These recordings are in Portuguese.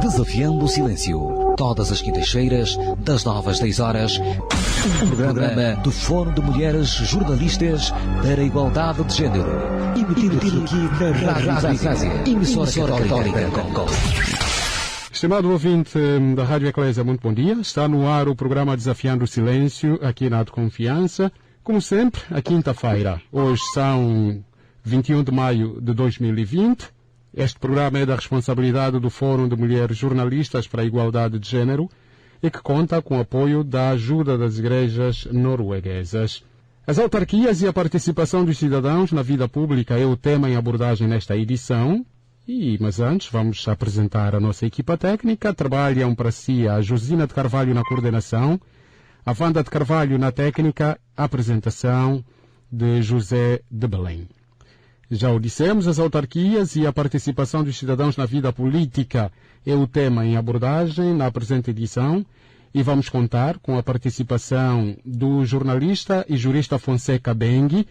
Desafiando o Silêncio. Todas as quintas-feiras, das 9 às 10 horas, um programa do Fórum de Mulheres Jornalistas para a Igualdade de Género. Emitido aqui na Rádio Eclésia, emissora católica de Congo. Estimado ouvinte da Rádio Eclésia, muito bom dia. Está no ar o programa Desafiando o Silêncio, aqui na de Confiança. Como sempre, a quinta-feira. Hoje são 21 de maio de 2020. Este programa é da responsabilidade do Fórum de Mulheres Jornalistas para a Igualdade de Género e que conta com o apoio da ajuda das igrejas norueguesas. As autarquias e a participação dos cidadãos na vida pública é o tema em abordagem nesta edição. Mas antes vamos apresentar a nossa equipa técnica. Trabalham para si a Josina de Carvalho na coordenação, a Wanda de Carvalho na técnica, a apresentação de José de Belém. Já o dissemos, as autarquias e a participação dos cidadãos na vida política é o tema em abordagem na presente edição e vamos contar com a participação do jornalista e jurista Fonseca Bengue,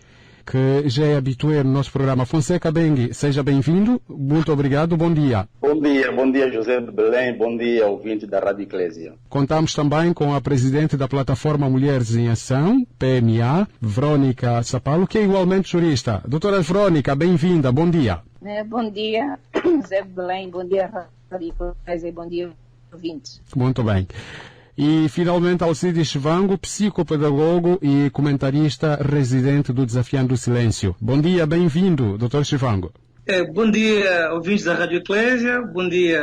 que já é habitué no nosso programa. Fonseca Bengue, seja bem-vindo. Muito obrigado. Bom dia. Bom dia, José de Belém. Bom dia, ouvinte da Rádio Eclésia. Contamos também com a presidente da plataforma Mulheres em Ação, PMA, Verônica Sapalo, que é igualmente jurista. Doutora Verônica, bem-vinda. Bom dia. Bom dia, José de Belém. Bom dia, Rádio Eclésia. Bom dia, ouvintes. Muito bem. E, finalmente, Alcides Chivango, psicopedagogo e comentarista residente do Desafiando o Silêncio. Bom dia, bem-vindo, Dr. Chivango. Bom dia, ouvintes da Rádio Eclésia. Bom dia,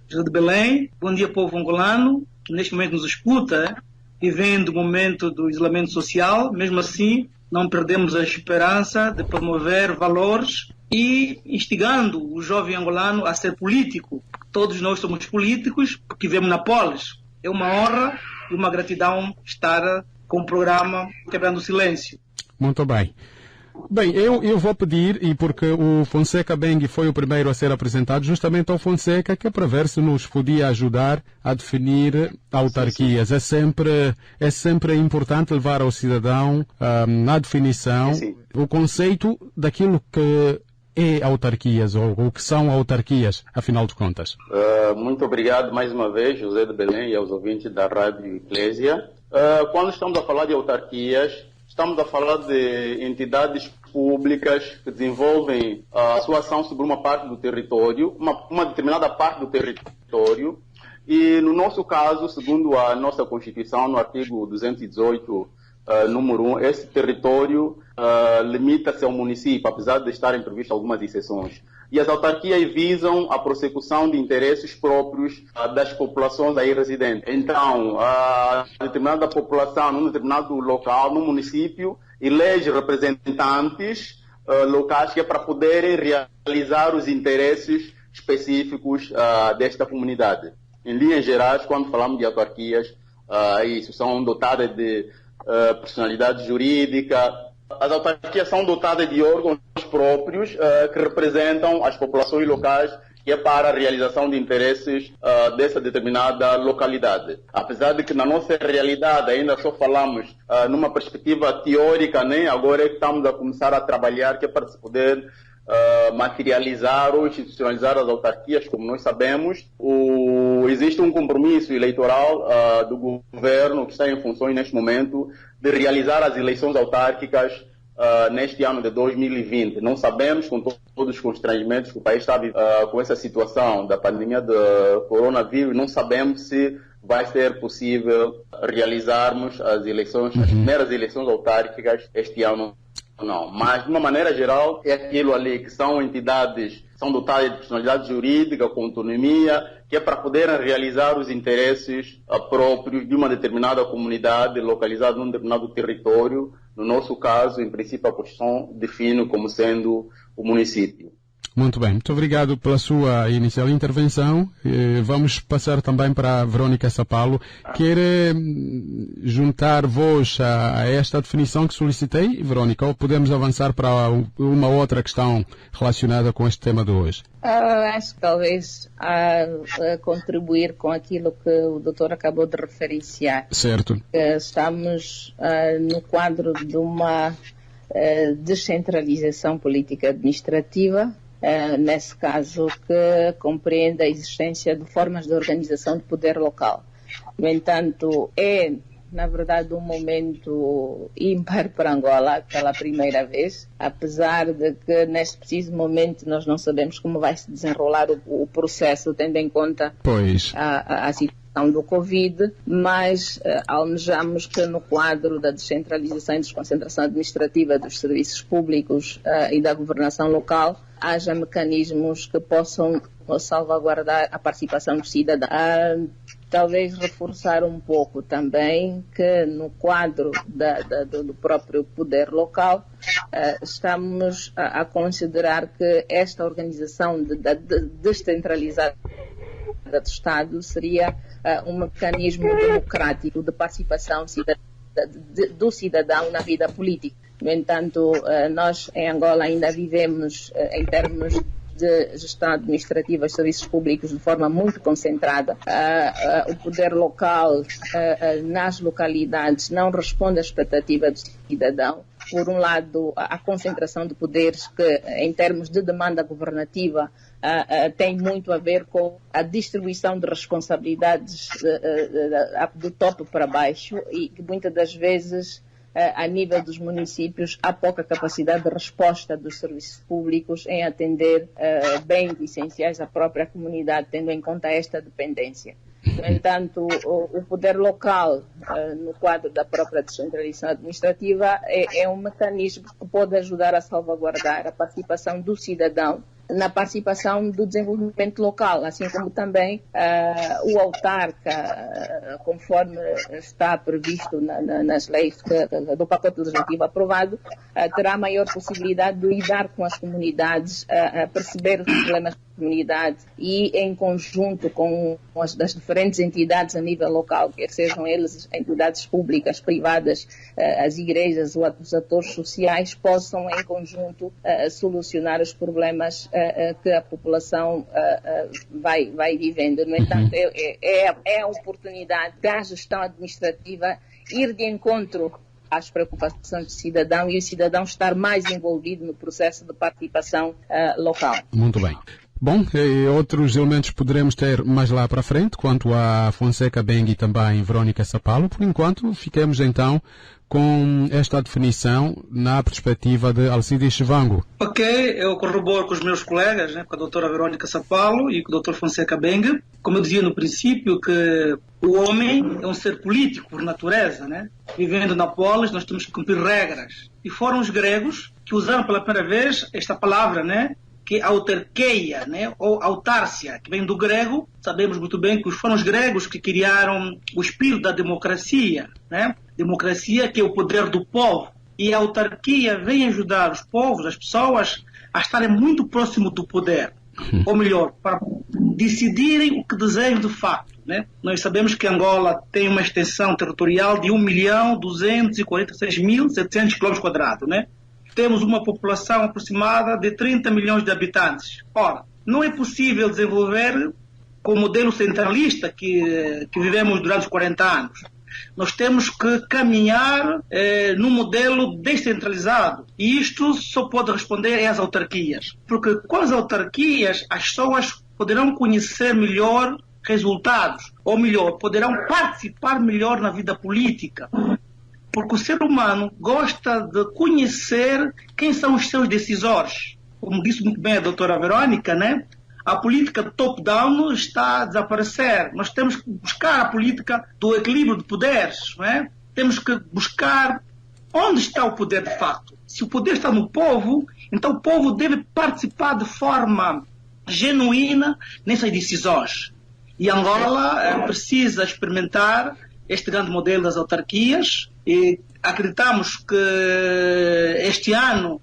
José de Belém. Bom dia, povo angolano, que neste momento nos escuta, vivendo o momento do isolamento social. Mesmo assim, não perdemos a esperança de promover valores e instigando o jovem angolano a ser político. Todos nós somos políticos porque vivemos na polis. É uma honra e uma gratidão estar com o programa Quebrando o Silêncio. Muito bem. Bem, eu vou pedir, e porque o Fonseca Bengue foi o primeiro a ser apresentado, justamente ao Fonseca, que é para ver se nos podia ajudar a definir autarquias. Sim. É sempre importante levar ao cidadão na definição o conceito daquilo que é autarquias, ou o que são autarquias, afinal de contas. Muito obrigado mais uma vez, José de Belém, e aos ouvintes da Rádio Eclésia. Quando estamos a falar de autarquias, estamos a falar de entidades públicas que desenvolvem a sua ação sobre uma parte do território, uma determinada parte do território, e no nosso caso, segundo a nossa Constituição, no artigo 218, número 1, esse território limita-se ao município, apesar de estarem previstas algumas exceções. E as autarquias visam a prossecução de interesses próprios das populações aí residentes. Então, a determinada população, num determinado local, no município, elege representantes locais que é para poderem realizar os interesses específicos desta comunidade. Em linhas gerais, quando falamos de autarquias, isso são dotadas de personalidade jurídica. As autarquias são dotadas de órgãos próprios que representam as populações locais e é para a realização de interesses dessa determinada localidade. Apesar de que na nossa realidade ainda só falamos numa perspectiva teórica, né? Agora é que estamos a começar a trabalhar que é para se poder materializar ou institucionalizar as autarquias. Como nós sabemos, existe um compromisso eleitoral do governo que está em funções neste momento de realizar as eleições autárquicas neste ano de 2020. Não sabemos, com todos os constrangimentos que o país está com essa situação da pandemia do coronavírus, não sabemos se vai ser possível realizarmos as eleições, as primeiras eleições autárquicas este ano. Não, mas de uma maneira geral é aquilo ali que são entidades, são dotadas de personalidade jurídica, com autonomia, que é para poderem realizar os interesses próprios de uma determinada comunidade localizada num determinado território. No nosso caso, em princípio, a Constituição define como sendo o município. Muito bem, muito obrigado pela sua inicial intervenção. Vamos passar também para a Verônica Sapalo. Quer juntar voz a esta definição que solicitei, Verônica, ou podemos avançar para uma outra questão relacionada com este tema de hoje? Acho que talvez contribuir com aquilo que o doutor acabou de referenciar. Certo. Estamos no quadro de uma descentralização política administrativa nesse caso, que compreende a existência de formas de organização de poder local. No entanto, é, na verdade, um momento ímpar para Angola, pela primeira vez, apesar de que neste preciso momento nós não sabemos como vai se desenrolar o processo, tendo em conta a situação do Covid, mas almejamos que no quadro da descentralização e desconcentração administrativa dos serviços públicos e da governação local, haja mecanismos que possam salvaguardar a participação do cidadão. Talvez reforçar um pouco também que no quadro do próprio poder local estamos a considerar que esta organização descentralizada do Estado seria um mecanismo democrático de participação do cidadão na vida política. No entanto, nós em Angola ainda vivemos em termos de gestão administrativa e serviços públicos de forma muito concentrada. O poder local nas localidades não responde à expectativa do cidadão. Por um lado, a concentração de poderes que, em termos de demanda governativa, tem muito a ver com a distribuição de responsabilidades do topo para baixo e que muitas das vezes a nível dos municípios, há pouca capacidade de resposta dos serviços públicos em atender bens essenciais à própria comunidade, tendo em conta esta dependência. No entanto, o poder local, no quadro da própria descentralização administrativa, é um mecanismo que pode ajudar a salvaguardar a participação do cidadão na participação do desenvolvimento local, assim como também o autarca, conforme está previsto nas leis do pacote legislativo aprovado, terá maior possibilidade de lidar com as comunidades, perceber os problemas da comunidade e, em conjunto com as diferentes entidades a nível local, quer sejam eles entidades públicas, privadas, as igrejas ou os atores sociais, possam, em conjunto, solucionar os problemas que a população vai vivendo. No entanto, é a oportunidade da gestão administrativa ir de encontro às preocupações do cidadão e o cidadão estar mais envolvido no processo de participação local. Muito bem. Bom, outros elementos poderemos ter mais lá para frente, quanto a Fonseca Bengue e também Verônica Sapalo. Por enquanto, fiquemos então com esta definição na perspectiva de Alcides Chivango. Ok, eu corroboro com os meus colegas, com a doutora Verônica Sapalo e com o doutor Fonseca Bengue. Como eu dizia no princípio, que o homem é um ser político por natureza, Vivendo na polis, nós temos que cumprir regras. E foram os gregos que usaram pela primeira vez esta palavra, que é autarquia, ou autárcia, que vem do grego. Sabemos muito bem que foram os gregos que criaram o espírito da democracia, Democracia, que é o poder do povo. E a autarquia vem ajudar os povos, as pessoas, a estarem muito próximo do poder. Ou melhor, para decidirem o que desejam de facto. Nós sabemos que Angola tem uma extensão territorial de 1.246.700 km². Temos uma população aproximada de 30 milhões de habitantes. Ora, não é possível desenvolver com o modelo centralista que vivemos durante os 40 anos. Nós temos que caminhar num modelo descentralizado. E isto só pode responder às autarquias. Porque com as autarquias, as pessoas poderão conhecer melhor resultados. Ou melhor, poderão participar melhor na vida política. Porque o ser humano gosta de conhecer quem são os seus decisores. Como disse muito bem a doutora Verônica, a política top-down está a desaparecer. Nós temos que buscar a política do equilíbrio de poderes. Temos que buscar onde está o poder de facto. Se o poder está no povo, então o povo deve participar de forma genuína nessas decisões. E Angola precisa experimentar este grande modelo das autarquias e acreditamos que este ano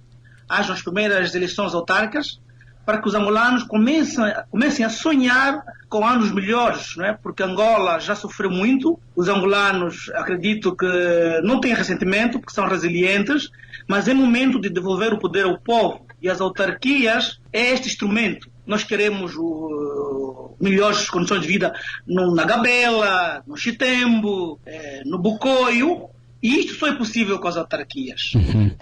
hajam as primeiras eleições autárquicas para que os angolanos comecem a sonhar com anos melhores, porque Angola já sofreu muito. Os angolanos, acredito que não têm ressentimento, porque são resilientes, mas é momento de devolver o poder ao povo. E as autarquias é este instrumento. Nós queremos melhores condições de vida na Gabela, no Chitembo, no Bucoio, E isto só é possível com as autarquias.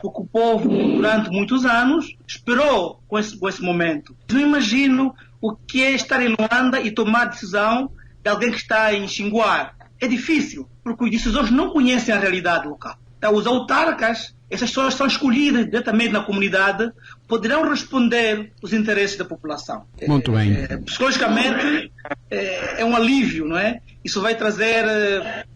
Porque o povo, durante muitos anos, esperou com esse momento. Não imagino o que é estar em Luanda e tomar decisão de alguém que está em Xinguar. É difícil, porque os decisores não conhecem a realidade local. Então, os autarcas, essas pessoas são escolhidas diretamente na comunidade, poderão responder os interesses da população. Muito bem. Psicologicamente, é um alívio, não é? Isso vai trazer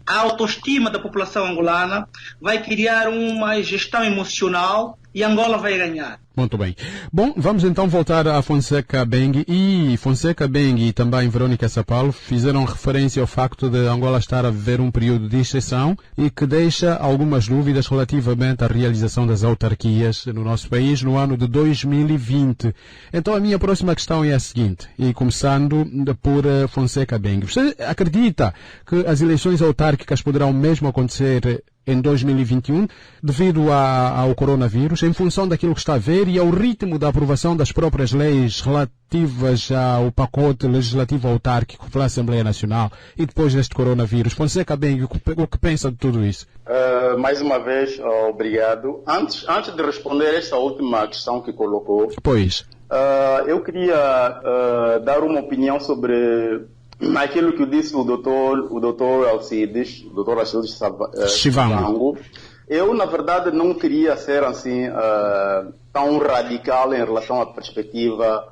a autoestima da população angolana, vai criar uma gestão emocional e Angola vai ganhar. Muito bem. Bom, vamos então voltar a Fonseca Bengue. E Fonseca Bengue e também Verônica Sapalo fizeram referência ao facto de Angola estar a viver um período de exceção e que deixa algumas dúvidas relativamente à realização das autarquias no nosso país no ano de 2020. Então a minha próxima questão é a seguinte, e começando por Fonseca Bengue. Você acredita que as eleições autárquicas poderão mesmo acontecer em 2021, devido ao coronavírus, em função daquilo que está a ver e ao ritmo da aprovação das próprias leis relativas ao pacote legislativo autárquico pela Assembleia Nacional e depois deste coronavírus? Fonseca Bengue, o que pensa de tudo isso? Mais uma vez, obrigado. Antes de responder esta última questão que colocou, pois. Eu queria dar uma opinião sobre aquilo que disse o doutor Alcides Chivango. Eu, na verdade, não queria ser assim tão radical em relação à perspectiva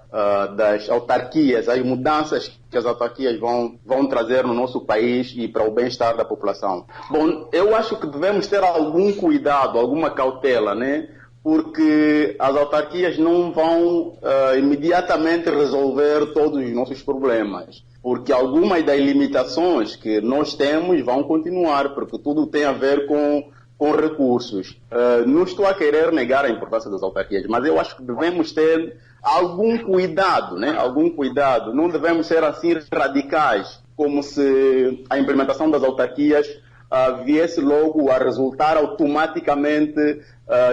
das autarquias, as mudanças que as autarquias vão trazer no nosso país e para o bem-estar da população. Bom, eu acho que devemos ter algum cuidado, alguma cautela, né? Porque as autarquias não vão imediatamente resolver todos os nossos problemas. Porque algumas das limitações que nós temos vão continuar, porque tudo tem a ver com recursos. Não estou a querer negar a importância das autarquias, mas eu acho que devemos ter algum cuidado, né? Algum cuidado. Não devemos ser assim radicais, como se a implementação das autarquias viesse logo a resultar automaticamente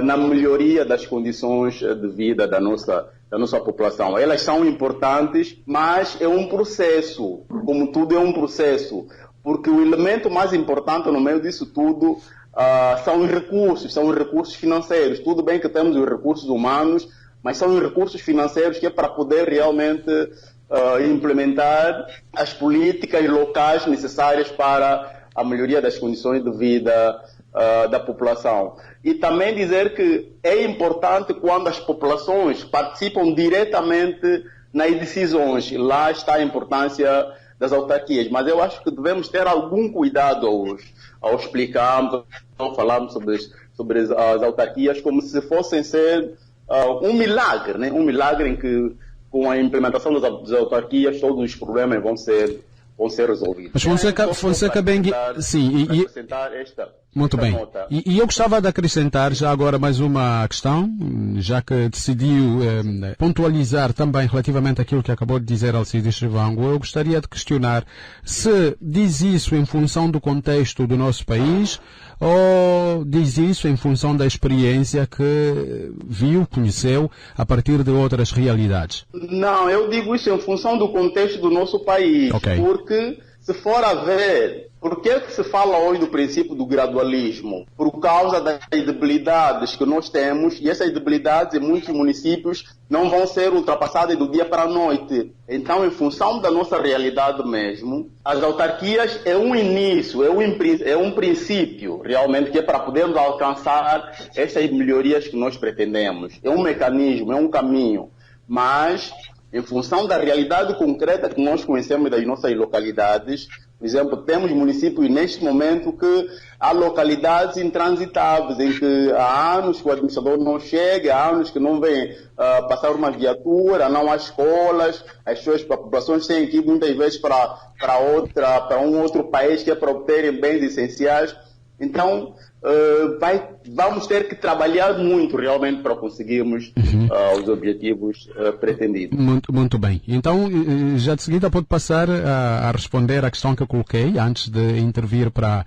na melhoria das condições de vida da nossa população. Elas são importantes, mas é um processo, como tudo é um processo, porque o elemento mais importante no meio disso tudo são os recursos financeiros. Tudo bem que temos os recursos humanos, mas são os recursos financeiros que é para poder realmente implementar as políticas locais necessárias para a melhoria das condições de vida da população. E também dizer que é importante quando as populações participam diretamente nas decisões. Lá está a importância das autarquias. Mas eu acho que devemos ter algum cuidado ao explicarmos, ao falarmos sobre as autarquias, como se fossem ser um milagre, né? Um milagre em que, com a implementação das autarquias, todos os problemas vão ser resolvidos. Mas Fonseca Bengue, sim, muito bem. E eu gostava de acrescentar já agora mais uma questão, já que decidiu pontualizar também relativamente àquilo que acabou de dizer Alcides Chivango. Eu gostaria de questionar se diz isso em função do contexto do nosso país ou diz isso em função da experiência que viu, conheceu, a partir de outras realidades? Não, eu digo isso em função do contexto do nosso país. Okay. Porque, se for a ver, por que se fala hoje do princípio do gradualismo? Por causa das debilidades que nós temos, e essas debilidades em muitos municípios não vão ser ultrapassadas do dia para a noite. Então, em função da nossa realidade mesmo, as autarquias é um início, é um princípio, realmente, que é para podermos alcançar essas melhorias que nós pretendemos. É um mecanismo, é um caminho. Mas, em função da realidade concreta que nós conhecemos das nossas localidades, por exemplo, temos municípios neste momento que há localidades intransitáveis, em que há anos que o administrador não chega, há anos que não vem passar uma viatura, não há escolas, as populações têm que ir muitas vezes para um outro país que é para obterem bens essenciais. Então, vamos ter que trabalhar muito realmente para conseguirmos os objetivos pretendidos. Muito bem. Então, já de seguida pode passar a responder à questão que eu coloquei antes de intervir para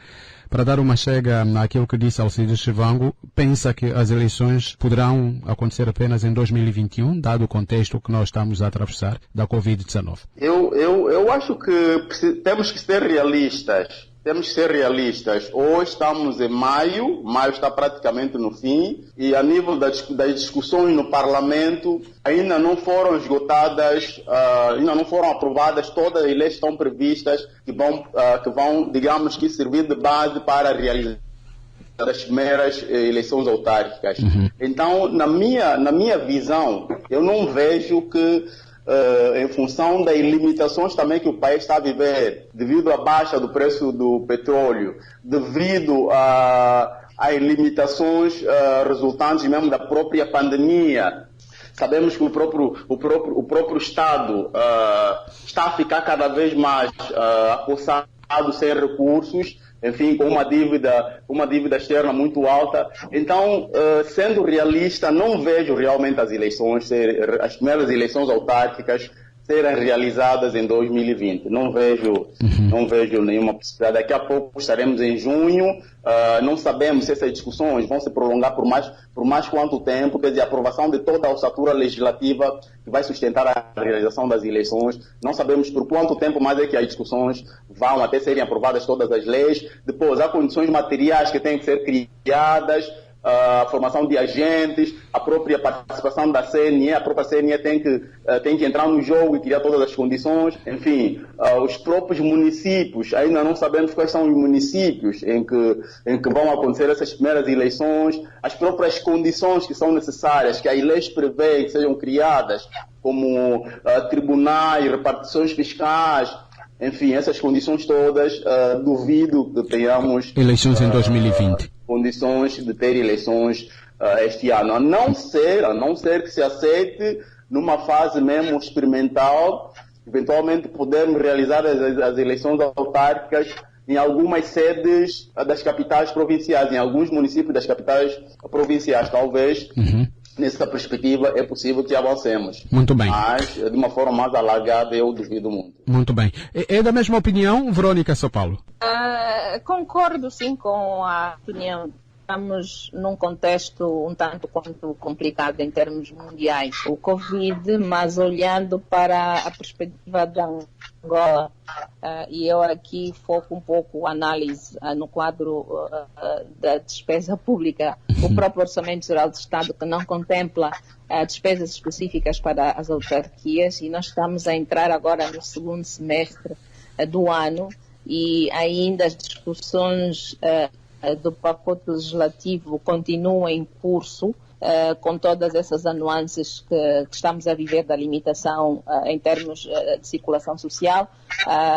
dar uma chega àquilo que disse Alcides Chivango. Pensa que as eleições poderão acontecer apenas em 2021, dado o contexto que nós estamos a atravessar da Covid-19? Eu acho que temos que ser realistas. temos que ser realistas. Hoje estamos em maio está praticamente no fim, e a nível das discussões no Parlamento ainda não foram esgotadas, ainda não foram aprovadas todas as leis que estão previstas, que vão, digamos que, servir de base para a realização das primeiras eleições autárquicas. Então, na minha visão, eu não vejo que, em função das limitações também que o país está a viver, devido à baixa do preço do petróleo, devido às limitações resultantes mesmo da própria pandemia, sabemos que o próprio Estado está a ficar cada vez mais acossado, sem recursos, enfim, com uma dívida externa muito alta. Então, sendo realista, não vejo realmente as primeiras eleições autárquicas serem realizadas em 2020. Não vejo nenhuma possibilidade. Daqui a pouco estaremos em junho, não sabemos se essas discussões vão se prolongar por mais quanto tempo, quer dizer, a aprovação de toda a ossatura legislativa que vai sustentar a realização das eleições. Não sabemos por quanto tempo mais é que as discussões vão até serem aprovadas todas as leis. Depois, há condições materiais que têm que ser criadas, a formação de agentes, a própria participação da CNE, a própria CNE tem que entrar no jogo e criar todas as condições. Enfim, os próprios municípios, ainda não sabemos quais são os municípios em que vão acontecer essas primeiras eleições, as próprias condições que são necessárias, que as leis prevêem que sejam criadas, como tribunais, repartições fiscais. Enfim, essas condições todas, duvido que tenhamos eleições em 2020. Condições de ter eleições este ano, a não ser que se aceite numa fase mesmo experimental, eventualmente podermos realizar as eleições autárquicas em algumas sedes das capitais provinciais, em alguns municípios das capitais provinciais, talvez. Nessa perspectiva é possível que avancemos. Muito bem. Mas, de uma forma mais alargada, eu duvido muito. Muito bem. É da mesma opinião, Verônica São Paulo? Concordo, sim, com a opinião. Estamos num contexto um tanto quanto complicado em termos mundiais. O Covid, mas olhando para a perspectiva da Angola, e eu aqui foco um pouco a análise no quadro da despesa pública, o próprio Orçamento Geral do Estado, que não contempla despesas específicas para as autarquias, e nós estamos a entrar agora no segundo semestre do ano, e ainda as discussões do pacote legislativo continuam em curso, com todas essas nuances que estamos a viver da limitação em termos de circulação social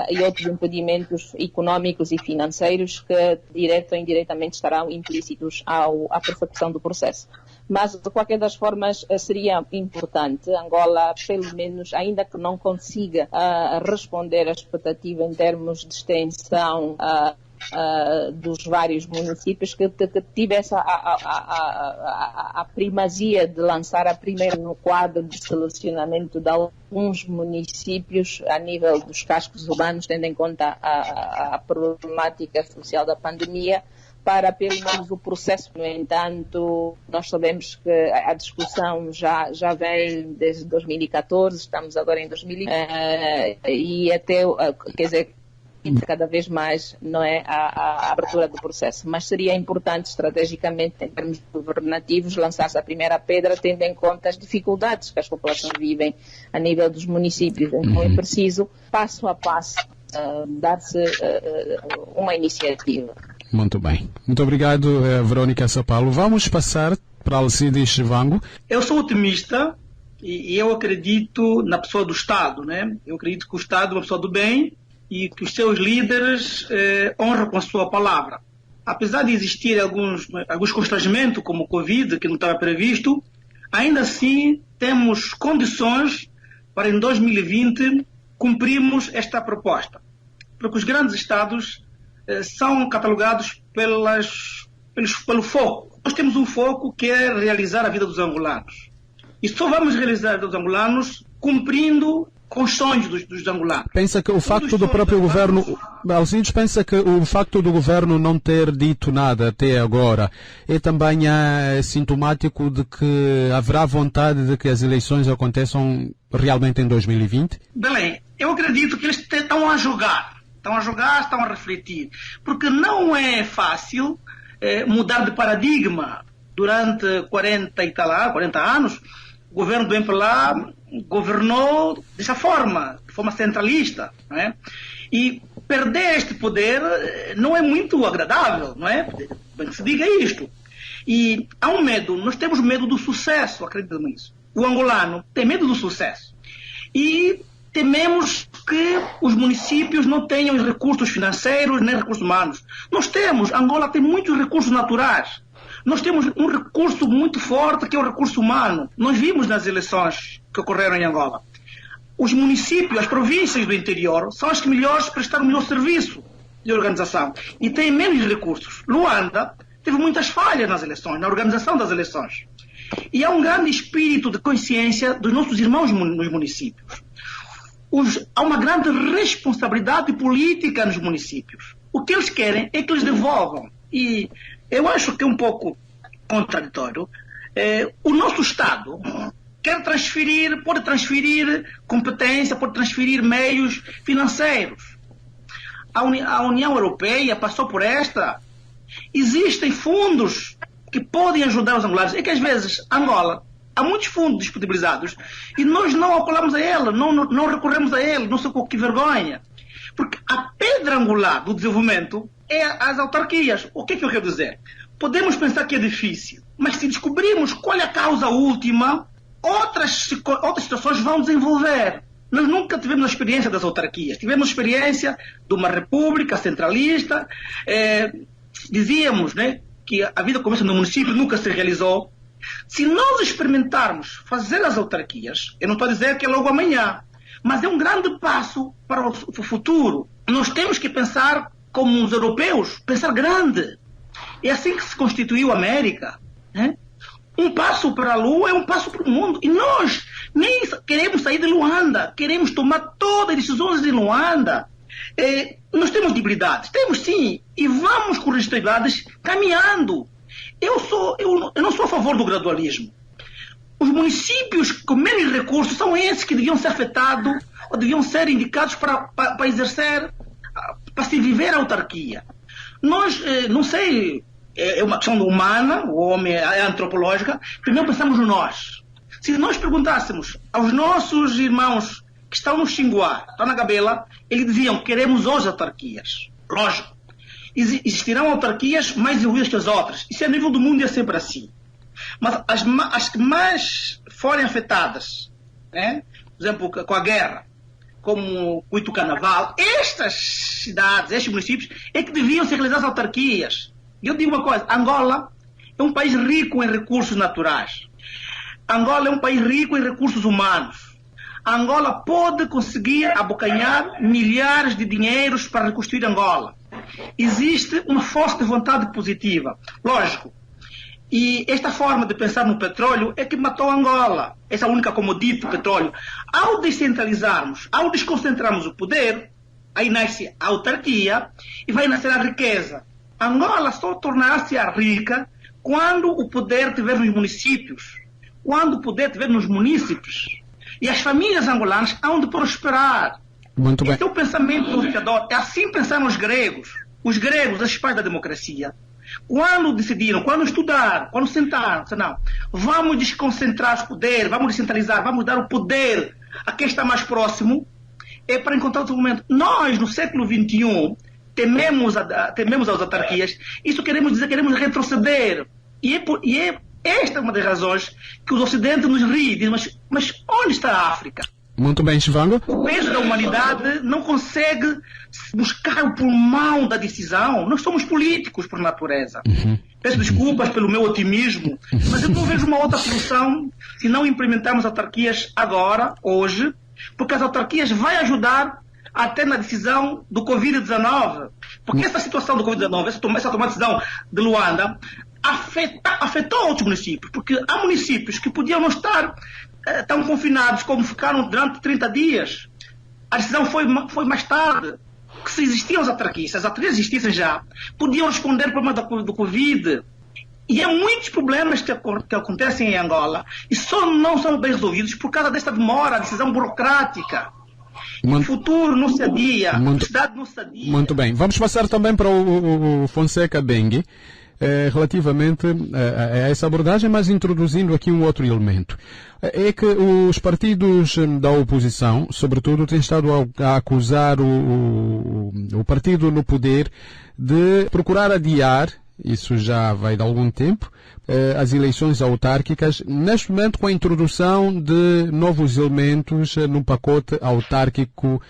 e outros impedimentos económicos e financeiros que, direto ou indiretamente, estarão implícitos à persecução do processo. Mas, de qualquer das formas, seria importante Angola, pelo menos, ainda que não consiga responder à expectativa em termos de extensão dos vários municípios, que tivesse a primazia de lançar a primeira no quadro de selecionamento de alguns municípios a nível dos cascos urbanos, tendo em conta a problemática social da pandemia, para pelo menos o processo. No entanto, nós sabemos que a discussão já vem desde 2014, estamos agora em 2020, e até, quer dizer, cada vez mais, não é, a abertura do processo. Mas seria importante, estrategicamente, em termos governativos, lançar-se a primeira pedra, tendo em conta as dificuldades que as populações vivem a nível dos municípios. Então é preciso, passo a passo, dar-se uma iniciativa. Muito bem. Muito obrigado, Verônica São Paulo. Vamos passar para Alcides Chivango. Eu sou otimista e eu acredito na pessoa do Estado, né? Eu acredito que o Estado é uma pessoa do bem e que os seus líderes honram com a sua palavra. Apesar de existir alguns constrangimentos, como o Covid, que não estava previsto, ainda assim temos condições para, em 2020, cumprirmos esta proposta. Porque os grandes Estados são catalogados pelo foco. Nós temos um foco que é realizar a vida dos angolanos. E só vamos realizar a vida dos angolanos cumprindo com os sonhos dos angolanos. Pensa que o facto do próprio governo, Alcides, pensa que o facto do governo não ter dito nada até agora é também sintomático de que haverá vontade de que as eleições aconteçam realmente em 2020? Belém, eu acredito que eles estão a jogar. estão a jogar, estão a refletir. Porque não é fácil mudar de paradigma. Durante 40 anos, o governo do MPLA governou dessa forma, de forma centralista, não é? E perder este poder não é muito agradável, não é? Bem que se diga isto. E há um medo, nós temos medo do sucesso, acredito nisso. O angolano tem medo do sucesso. E tememos que os municípios não tenham os recursos financeiros nem recursos humanos. Angola tem muitos recursos naturais. Nós temos um recurso muito forte que é o recurso humano. Nós vimos nas eleições que ocorreram em Angola. Os municípios, as províncias do interior, são as que melhores prestaram o melhor serviço de organização e têm menos recursos. Luanda teve muitas falhas nas eleições, na organização das eleições. E há um grande espírito de consciência dos nossos irmãos nos municípios. Há uma grande responsabilidade política nos municípios. O que eles querem é que eles devolvam. E eu acho que é um pouco contraditório. O nosso Estado pode transferir competência, pode transferir meios financeiros. A União Europeia passou por esta. Existem fundos que podem ajudar os angolanos. É que às vezes, Angola, há muitos fundos disponibilizados e nós não apelamos a ele, não recorremos a ele, não sei com que vergonha. Porque a pedra angular do desenvolvimento é as autarquias. O que é que eu quero dizer? Podemos pensar que é difícil, mas se descobrirmos qual é a causa última, outras situações vão desenvolver. Nós nunca tivemos a experiência das autarquias, tivemos a experiência de uma república centralista. Dizíamos, né, que a vida começa no município, nunca se realizou. Se nós experimentarmos fazer as autarquias, eu não estou a dizer que é logo amanhã, mas é um grande passo para o futuro. Nós temos que pensar como os europeus, pensar grande. É assim que se constituiu a América, né? Um passo para a Lua é um passo para o mundo. E nós nem queremos sair de Luanda, queremos tomar todas as decisões de Luanda. Nós temos debilidades, temos sim, e vamos corrigir as debilidades caminhando. Eu não sou a favor do gradualismo. Os municípios com menos recursos são esses que deviam ser afetados ou deviam ser indicados para exercer, para se viver a autarquia. Nós, não sei, é uma questão humana, o homem é antropológica, primeiro pensamos no nós. Se nós perguntássemos aos nossos irmãos que estão no Xinguá, estão na Gabela, eles diziam, queremos hoje autarquias. Lógico. Existirão autarquias mais evoluídas que as outras. Isso é a nível do mundo e é sempre assim. Mas as que mais forem afetadas, né? Por exemplo, com a guerra, como o Itucanaval, estas cidades, estes municípios, é que deviam ser realizadas autarquias. E eu digo uma coisa, Angola é um país rico em recursos naturais. Angola é um país rico em recursos humanos. Angola pode conseguir abocanhar milhares de dinheiros para reconstruir Angola. Existe uma força de vontade positiva. Lógico. E esta forma de pensar no petróleo é que matou Angola. Essa única commodity do petróleo. Ao descentralizarmos, ao desconcentrarmos o poder, aí nasce a autarquia e vai nascer a riqueza. Angola só tornará-se rica quando o poder estiver nos municípios. Quando o poder estiver nos munícipes. E as famílias angolanas hão de prosperar. Muito bem. Esse é o pensamento do historiador. É assim pensaram os gregos. Os gregos, as pais da democracia. Quando decidiram, quando estudaram, quando sentaram, não, vamos desconcentrar os poderes, vamos descentralizar, vamos dar o poder a quem está mais próximo, é para encontrar o desenvolvimento. Nós, no século XXI, tememos as autarquias. Isso queremos dizer, queremos retroceder. E esta é uma das razões que os ocidentes nos riem, dizem, mas onde está a África? Muito bem, Chivango. O peso da humanidade não consegue buscar o pulmão da decisão. Nós somos políticos por natureza. Peço desculpas pelo meu otimismo, mas eu não vejo uma outra solução se não implementarmos autarquias agora, hoje, porque as autarquias vão ajudar até na decisão do Covid-19. Porque essa situação do Covid-19, essa tomada de decisão de Luanda, afetou outros municípios, porque há municípios que podiam não estar tão confinados como ficaram durante 30 dias. A decisão foi mais tarde, que se existiam as autarquias, se as autarquias existissem já, podiam responder ao problema do Covid. E há muitos problemas que acontecem em Angola e só não são bem resolvidos por causa desta demora, decisão burocrática. O futuro não se adia, a cidade não se adia. Muito bem. Vamos passar também para o Fonseca Bengue, relativamente a essa abordagem, mas introduzindo aqui um outro elemento. É que os partidos da oposição, sobretudo, têm estado a acusar o partido no poder de procurar adiar, isso já vai de algum tempo, as eleições autárquicas, neste momento com a introdução de novos elementos no pacote autárquico,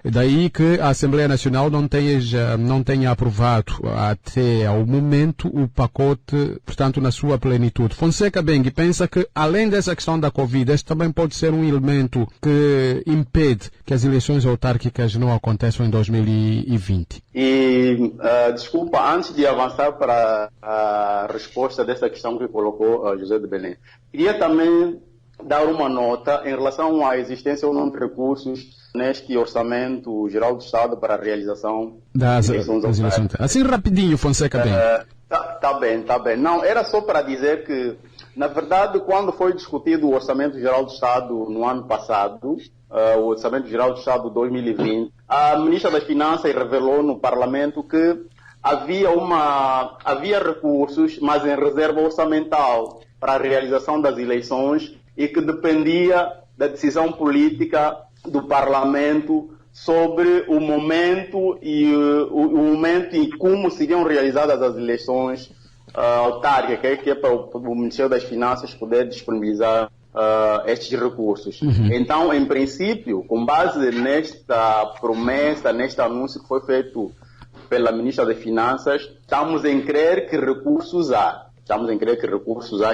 daí que a Assembleia Nacional não tenha aprovado até ao momento o pacote, portanto, na sua plenitude. Fonseca Bengue pensa que, além dessa questão da Covid, este também pode ser um elemento que impede que as eleições autárquicas não aconteçam em 2020. Desculpa, antes de avançar para a resposta dessa questão que colocou José de Belém, queria também dar uma nota em relação à existência ou não de recursos neste Orçamento Geral do Estado para a realização das eleições autárquicas. Assim rapidinho, Fonseca Bengue. Tá bem. Não, era só para dizer que, na verdade, quando foi discutido o Orçamento Geral do Estado no ano passado, o Orçamento Geral do Estado 2020, a Ministra das Finanças revelou no Parlamento que havia recursos, mas em reserva orçamental para a realização das eleições e que dependia da decisão política do Parlamento sobre o momento e como seriam realizadas as eleições autárquicas, que é para o Ministério das Finanças poder disponibilizar estes recursos. Então, em princípio, com base nesta promessa, neste anúncio que foi feito pela Ministra das Finanças, estamos em crer que recursos há.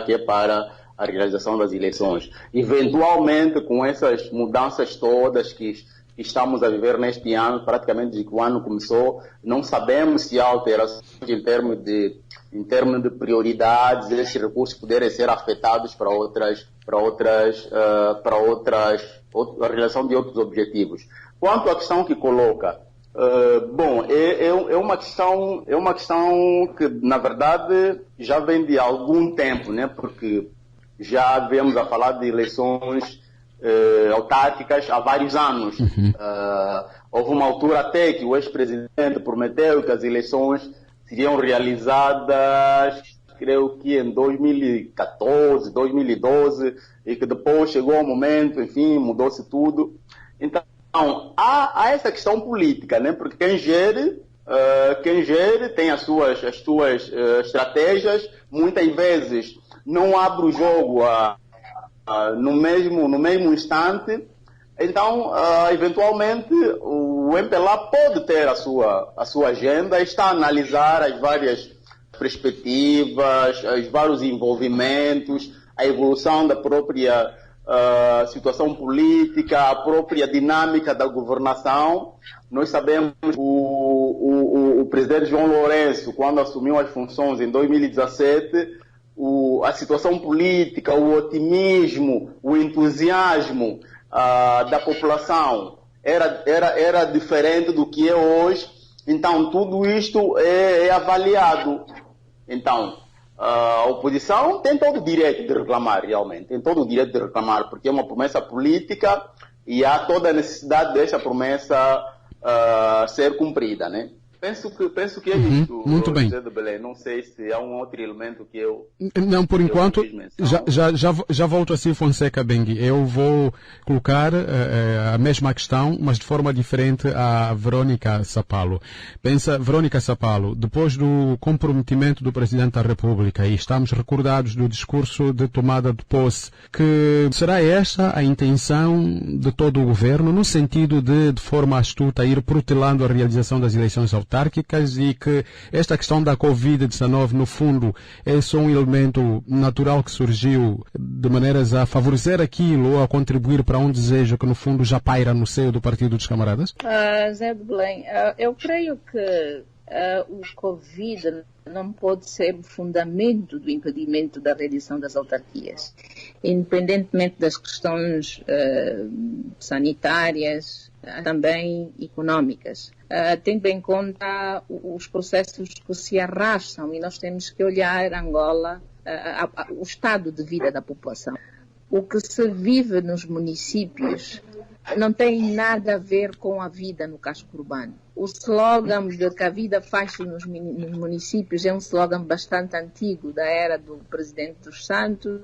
Que é para a realização das eleições. Eventualmente, com essas mudanças todas que estamos a viver neste ano, praticamente desde que o ano começou, não sabemos se há alterações em termos de prioridades, esses recursos poderem ser afetados para a realização de outros objetivos. Quanto à questão que coloca, é uma questão que, na verdade, já vem de algum tempo, né? Porque já viemos a falar de eleições autárquicas há vários anos. Houve uma altura até que o ex-presidente prometeu que as eleições seriam realizadas, creio que em 2014, 2012, e que depois chegou o momento, enfim, mudou-se tudo. Então, há essa questão política, né? Porque quem gere tem as suas estratégias, muitas vezes não abre o jogo no mesmo instante. Então, eventualmente, o MPLA pode ter a sua agenda, está a analisar as várias perspectivas, os vários envolvimentos, a evolução da própria situação política, a própria dinâmica da governação. Nós sabemos o presidente João Lourenço, quando assumiu as funções em 2017, a situação política, o otimismo, o entusiasmo da população era diferente do que é hoje. Então, tudo isto é avaliado. Então, a oposição tem todo o direito de reclamar, realmente. Tem todo o direito de reclamar, porque é uma promessa política e há toda a necessidade dessa promessa ser cumprida, né? Penso que é isso. Muito bem. José de Belém. Não sei se há um outro elemento que eu... Não, por enquanto, já volto a si, Fonseca Bengue. Eu vou colocar a mesma questão, mas de forma diferente à Verônica Sapalo. Verônica Sapalo, depois do comprometimento do Presidente da República, e estamos recordados do discurso de tomada de posse, que será esta a intenção de todo o Governo, no sentido de forma astuta, ir protelando a realização das eleições autárquicas, e que esta questão da Covid-19, no fundo, é só um elemento natural que surgiu de maneiras a favorecer aquilo ou a contribuir para um desejo que, no fundo, já paira no seio do Partido dos Camaradas? Zé de Belém, eu creio que o Covid não pode ser o fundamento do impedimento da realização das autarquias, independentemente das questões sanitárias, também económicas. Tendo em conta os processos que se arrastam, e nós temos que olhar Angola, o estado de vida da população. O que se vive nos municípios não tem nada a ver com a vida no casco urbano. O slogan de que a vida faz-se nos municípios é um slogan bastante antigo, da era do presidente dos Santos,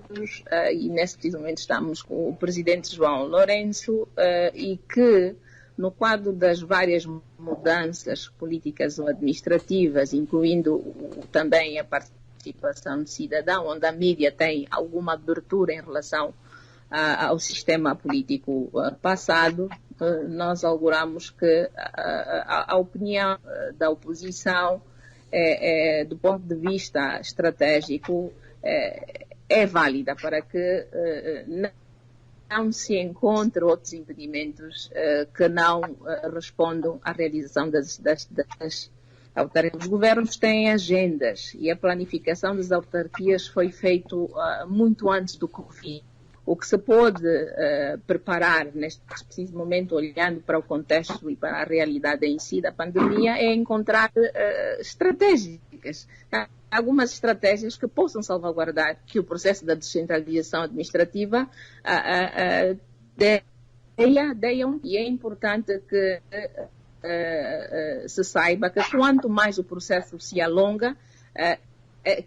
e nesse momento estamos com o presidente João Lourenço, e que, no quadro das várias mudanças políticas ou administrativas, incluindo também a participação do cidadão, onde a mídia tem alguma abertura em relação ao sistema político passado, nós auguramos que a opinião da oposição, do ponto de vista estratégico, é válida para que não se encontrem outros impedimentos que não respondam à realização das autarquias. Os governos têm agendas e a planificação das autarquias foi feita muito antes do Covid. O que se pode preparar neste preciso momento, olhando para o contexto e para a realidade em si da pandemia, é encontrar estratégicas. Algumas estratégias que possam salvaguardar que o processo da descentralização administrativa deiam, e é importante que se saiba que quanto mais o processo se alonga,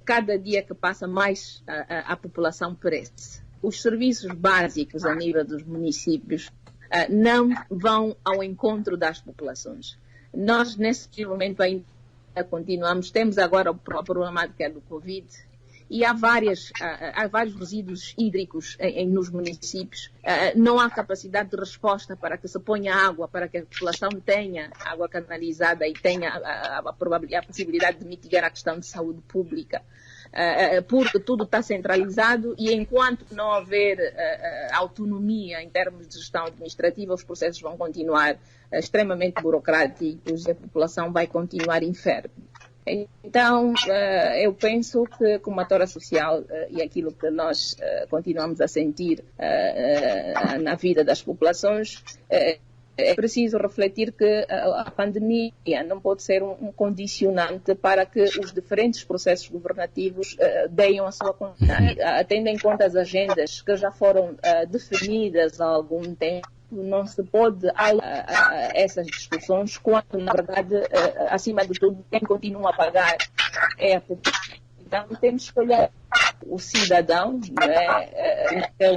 cada dia que passa mais a população perece. Os serviços básicos a nível dos municípios não vão ao encontro das populações. Nós, nesse momento, ainda continuamos. Temos agora a problemática do Covid e há vários resíduos hídricos nos municípios. Não há capacidade de resposta para que se ponha água, para que a população tenha água canalizada e tenha a possibilidade de mitigar a questão de saúde pública. Porque tudo está centralizado e enquanto não houver autonomia em termos de gestão administrativa, os processos vão continuar extremamente burocráticos e a população vai continuar enferma. Então, eu penso que como atora social e aquilo que nós continuamos a sentir na vida das populações, é preciso refletir que a pandemia não pode ser um condicionante para que os diferentes processos governativos deem a sua conta, tendo em conta as agendas que já foram definidas há algum tempo. Não se pode essas discussões quando, na verdade, acima de tudo, quem continua a pagar é a população. Então, temos que olhar o cidadão,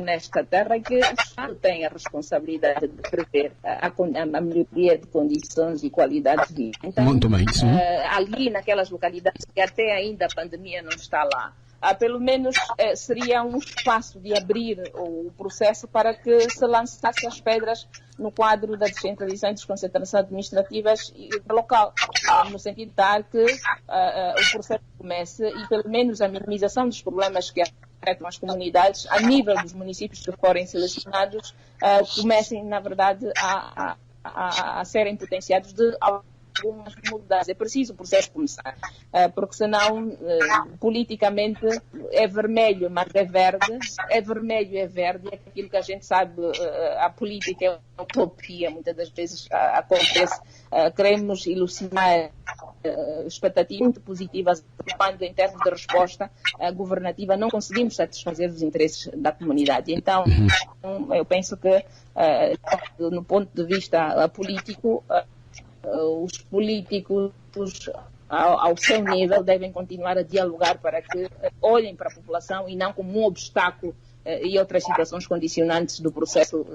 nesta terra, que o Estado tem a responsabilidade de prever a melhoria de condições e qualidade de vida. Então, muito bem, sim. Ali, naquelas localidades que até ainda a pandemia não está lá, pelo menos seria um espaço de abrir o processo para que se lançasse as pedras no quadro da descentralização e desconcentração administrativas local, no sentido de dar que o processo comece e pelo menos a minimização dos problemas que afetam as comunidades a nível dos municípios que forem selecionados comecem, na verdade, a serem potenciados de algumas mudanças. É preciso o processo começar, porque senão politicamente é vermelho, mas é verde, é vermelho, é verde, é aquilo que a gente sabe, a política é uma utopia, muitas das vezes acontece, queremos elucidar expectativas muito positivas, quando em termos de resposta governativa não conseguimos satisfazer os interesses da comunidade. Então, eu penso que no ponto de vista político, os políticos, ao seu nível, devem continuar a dialogar para que olhem para a população e não como um obstáculo e outras situações condicionantes do processo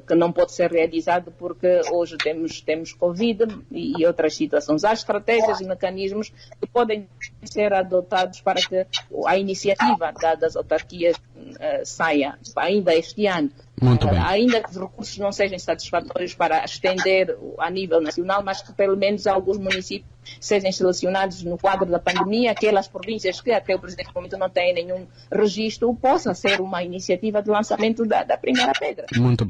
que não pode ser realizado porque hoje temos Covid e outras situações. Há estratégias e mecanismos que podem ser adotados para que a iniciativa das autarquias saia ainda este ano. Muito bem. Ainda que os recursos não sejam satisfatórios para estender a nível nacional, mas que pelo menos alguns municípios sejam selecionados no quadro da pandemia, aquelas províncias que até o presidente do momento não têm nenhum registro, possa ser uma iniciativa de lançamento da primeira pedra. Muito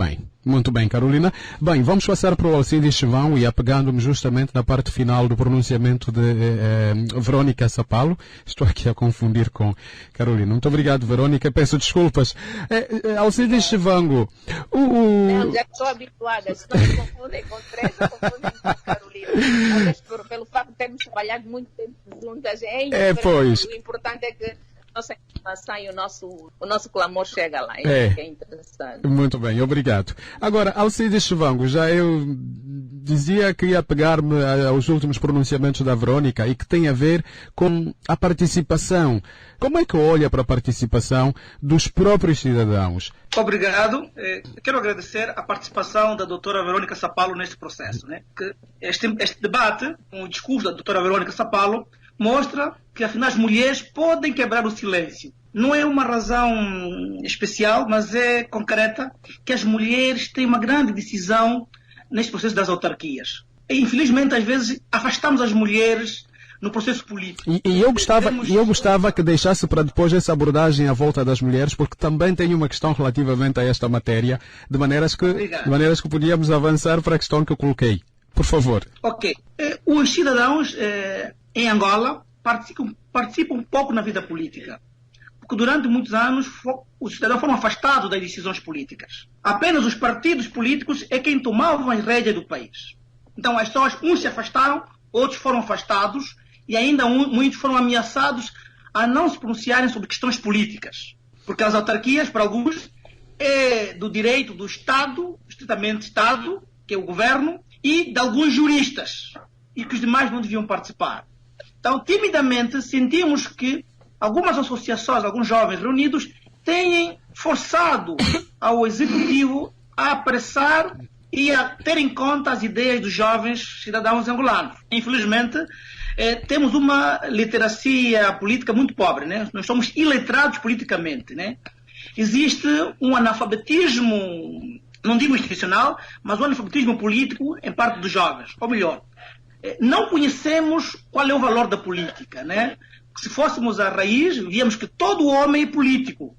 bem, Carolina. Bem, vamos passar para o Alcides Chivão e apegando-me justamente na parte final do pronunciamento de Verônica Sapalo. Estou aqui a confundir com Carolina. Muito obrigado, Verônica. Peço desculpas. Alcides Chivango. Não, já estou habituada. Se não me confundem com Teresa, confundem com Carolina. Talvez pelo facto de termos trabalhado muito tempo juntas. Pois. O importante é que nossa informação e o nosso clamor chega lá. É. Que é interessante. Muito bem, obrigado. Agora, Alcides Chivango, já eu dizia que ia pegar-me aos últimos pronunciamentos da Verônica e que tem a ver com a participação. Como é que olha para a participação dos próprios cidadãos? Obrigado. Quero agradecer a participação da doutora Verônica Sapalo neste processo. Né? Que este debate, com o discurso da doutora Verônica Sapalo, mostra que, afinal, as mulheres podem quebrar o silêncio. Não é uma razão especial, mas é concreta, que as mulheres têm uma grande decisão neste processo das autarquias. E, infelizmente, às vezes, afastamos as mulheres no processo político. E eu gostava que deixasse para depois essa abordagem à volta das mulheres, porque também tenho uma questão relativamente a esta matéria, de maneiras que podíamos avançar para a questão que eu coloquei. Por favor. Ok. Os cidadãos em Angola participam um pouco na vida política, porque durante muitos anos os cidadãos foram afastados das decisões políticas. Apenas os partidos políticos é quem tomavam as rédeas do país. Então as pessoas, uns se afastaram, outros foram afastados, e ainda muitos foram ameaçados a não se pronunciarem sobre questões políticas. Porque as autarquias, para alguns, é do direito do Estado, estritamente Estado, que é o governo, e de alguns juristas, e que os demais não deviam participar. Então, timidamente, sentimos que algumas associações, alguns jovens reunidos, têm forçado ao Executivo a apressar e a ter em conta as ideias dos jovens cidadãos angolanos. Infelizmente, temos uma literacia política muito pobre, né? Nós somos iletrados politicamente, né? Existe um analfabetismo, não digo institucional, mas um analfabetismo político em parte dos jovens. Ou melhor, não conhecemos qual é o valor da política, né? Se fôssemos à raiz, víamos que todo homem é político,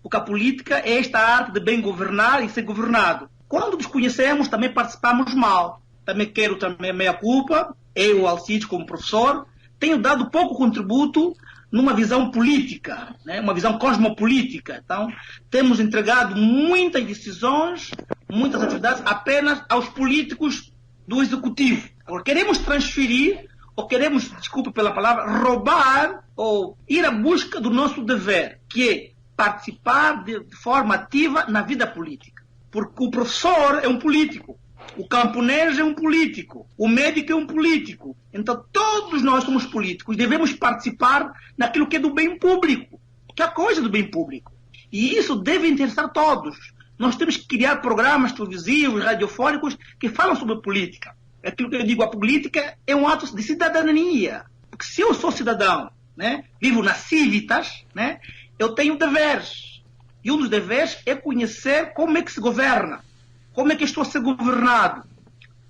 porque a política é esta arte de bem governar e ser governado. Quando desconhecemos, também participamos mal. Também quero a meia culpa. Eu, Alcides, como professor, tenho dado pouco contributo numa visão política, né? Uma visão cosmopolítica. Então, temos entregado muitas decisões, muitas atividades apenas aos políticos do Executivo. Agora, queremos transferir, ou queremos, desculpe pela palavra, roubar ou ir à busca do nosso dever, que é participar de forma ativa na vida política. Porque o professor é um político, o camponês é um político, o médico é um político. Então todos nós somos políticos, devemos participar naquilo que é do bem público, que é a coisa do bem público. E isso deve interessar todos. Nós temos que criar programas televisivos, radiofónicos que falam sobre política. Aquilo que eu digo, a política é um ato de cidadania. Porque se eu sou cidadão, né, vivo na civitas, né, eu tenho deveres. E um dos deveres é conhecer como é que se governa, como é que eu estou a ser governado,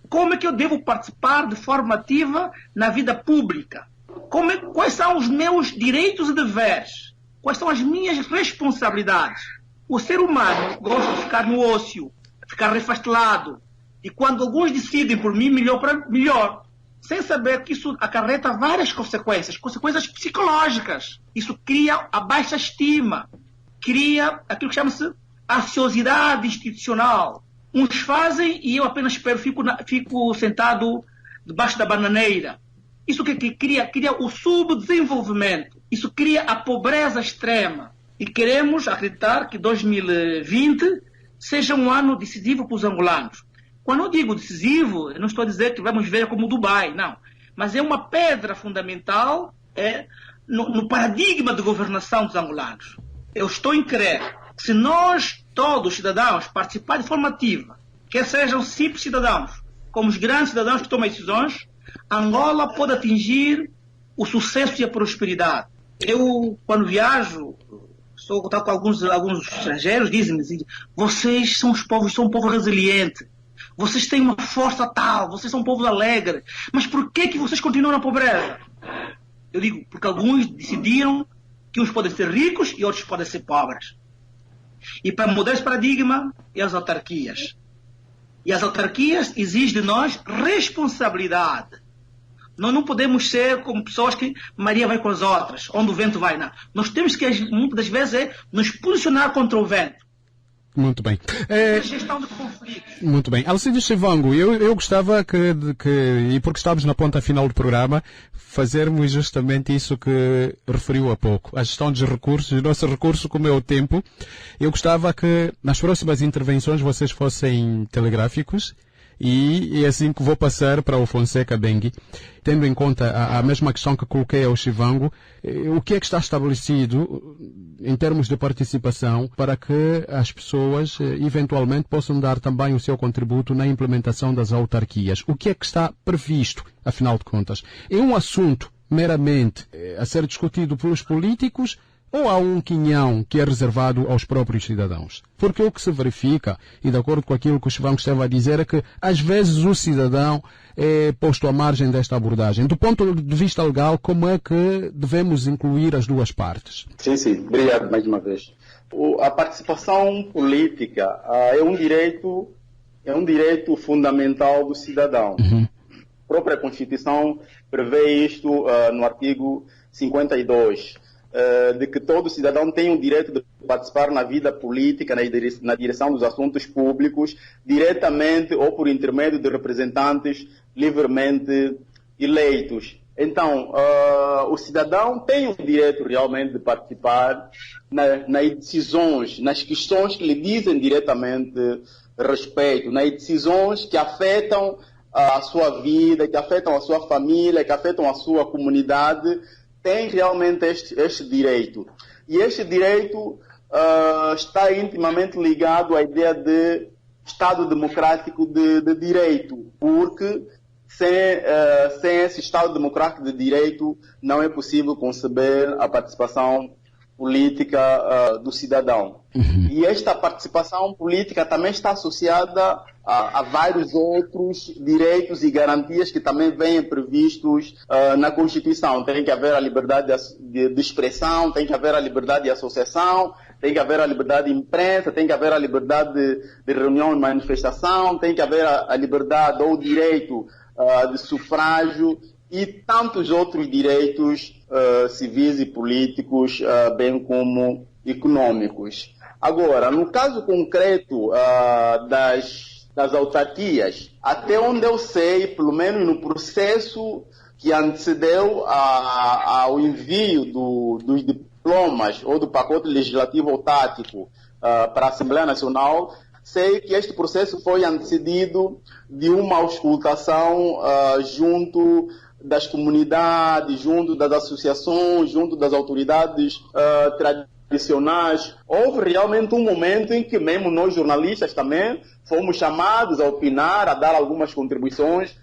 como é que eu devo participar de forma ativa na vida pública, quais são os meus direitos e deveres, quais são as minhas responsabilidades. O ser humano gosta de ficar no ócio, ficar refastelado, e quando alguns decidem por mim, melhor, sem saber que isso acarreta várias consequências psicológicas. Isso cria a baixa estima, cria aquilo que chama-se ansiosidade institucional. Uns fazem e eu apenas espero, fico sentado debaixo da bananeira. Isso que cria o subdesenvolvimento. Isso cria a pobreza extrema. E queremos acreditar que 2020 seja um ano decisivo para os angolanos. Quando eu digo decisivo, eu não estou a dizer que vamos ver como Dubai, não. Mas é uma pedra fundamental no paradigma de governação dos angolanos. Eu estou em crer que se nós, todos cidadãos, participarem de forma ativa, quer sejam simples cidadãos, como os grandes cidadãos que tomam decisões, Angola pode atingir o sucesso e a prosperidade. Eu, quando viajo, estou a contar com alguns estrangeiros, dizem-me, vocês são um povo resiliente, vocês têm uma força tal, vocês são um povo alegre, mas por que vocês continuam na pobreza? Eu digo, porque alguns decidiram que uns podem ser ricos e outros podem ser pobres. E para mudar esse paradigma, é as autarquias. E as autarquias exigem de nós responsabilidade. Nós não podemos ser como pessoas que Maria vai com as outras, onde o vento vai. Não. Nós temos que, muitas das vezes, nos posicionar contra o vento. Muito bem. Gestão de conflitos. Muito bem. Alcides Chivango, eu gostava e porque estamos na ponta final do programa, fazermos justamente isso que referiu há pouco, a gestão dos recursos, o nosso recurso, como é o tempo. Eu gostava que nas próximas intervenções vocês fossem telegráficos. E é assim que vou passar para o Fonseca Bengue, tendo em conta a mesma questão que coloquei ao Chivango, o que é que está estabelecido em termos de participação para que as pessoas eventualmente possam dar também o seu contributo na implementação das autarquias. O que é que está previsto, afinal de contas? É um assunto meramente a ser discutido pelos políticos, ou há um quinhão que é reservado aos próprios cidadãos? Porque o que se verifica, e de acordo com aquilo que o Chivango estava a dizer, é que às vezes o cidadão é posto à margem desta abordagem. Do ponto de vista legal, como é que devemos incluir as duas partes? Sim. Obrigado mais uma vez. A participação política é um direito fundamental do cidadão. A própria Constituição prevê isto no artigo 52. De que todo cidadão tem o direito de participar na vida política, na direção dos assuntos públicos, diretamente ou por intermédio de representantes livremente eleitos. Então, o cidadão tem o direito realmente de participar nas decisões, nas questões que lhe dizem diretamente respeito, nas decisões que afetam a sua vida, que afetam a sua família, que afetam a sua comunidade. Tem realmente este direito. E este direito está intimamente ligado à ideia de Estado democrático de direito, porque sem esse Estado democrático de direito não é possível conceber a participação política do cidadão. E esta participação política também está associada a vários outros direitos e garantias que também vêm previstos na Constituição. Tem que haver a liberdade de expressão, tem que haver a liberdade de associação, tem que haver a liberdade de imprensa, tem que haver a liberdade de reunião e manifestação, tem que haver a liberdade ou o direito de sufrágio e tantos outros direitos civis e políticos, bem como econômicos. Agora, no caso concreto das autarquias, até onde eu sei, pelo menos no processo que antecedeu ao envio dos diplomas ou do pacote legislativo autárquico para a Assembleia Nacional, sei que este processo foi antecedido de uma auscultação junto das comunidades, junto das associações, junto das autoridades tradicionais. Houve realmente um momento em que mesmo nós jornalistas também fomos chamados a opinar, a dar algumas contribuições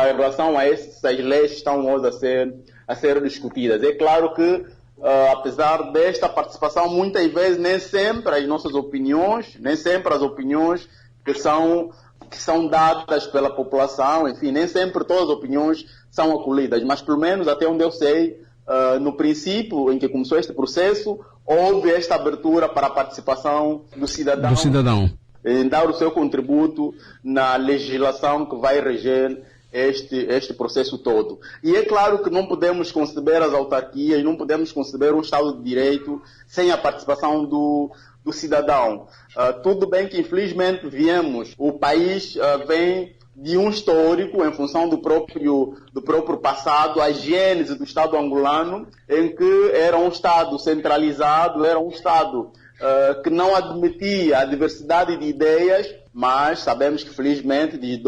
em relação a essas leis que estão hoje a ser discutidas. É claro que, apesar desta participação, muitas vezes nem sempre as nossas opiniões, nem sempre as opiniões que são dadas pela população, enfim, nem sempre todas as opiniões são acolhidas, mas pelo menos até onde eu sei, no princípio em que começou este processo, houve esta abertura para a participação do cidadão. Em dar o seu contributo na legislação que vai reger este processo todo. E é claro que não podemos conceber as autarquias, não podemos conceber um Estado de Direito sem a participação do cidadão. Tudo bem que infelizmente o país vem de um histórico em função do próprio passado, a gênese do Estado angolano, em que era um Estado centralizado, era um Estado que não admitia a diversidade de ideias, mas sabemos que felizmente de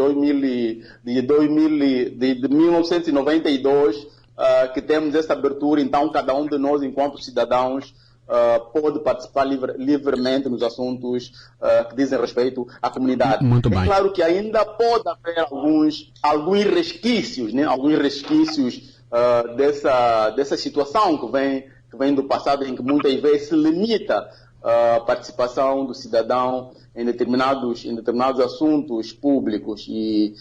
1992 que temos essa abertura, então cada um de nós enquanto cidadãos pode participar livremente nos assuntos que dizem respeito à comunidade. Muito bem. É claro que ainda pode haver alguns resquícios, né? Alguns resquícios dessa situação que vem do passado, em que muitas vezes se limita a participação do cidadão em determinados assuntos públicos. E